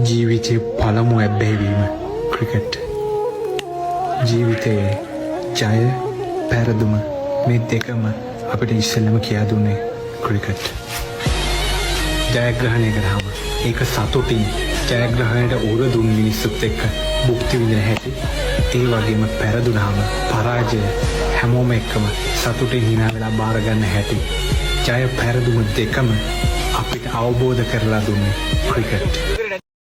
ජීවිතයේ පළමු ඇබ්බැහිවීම ක්‍රිකට්. ජීවිතයේ ජය පැරදුම මේ දෙකම අපිට ඉස්සෙල්ලම කියා දුන්නේ ක්‍රිකට්. ජයග්‍රහණය කරාම ඒක සතුටින් ජයග්‍රහණයට උර දුන් මිනිස්සුත් එක්ක භුක්ති විඳින හැටි, ඒ වගේම පැරදුනහම පරාජය හැමෝම එක්කම සතුටින් hina වෙලා බාර ගන්න හැටි, ජය පැරදුම දෙකම අපිට අවබෝධ කරලා දුන්නේ ක්‍රිකට්.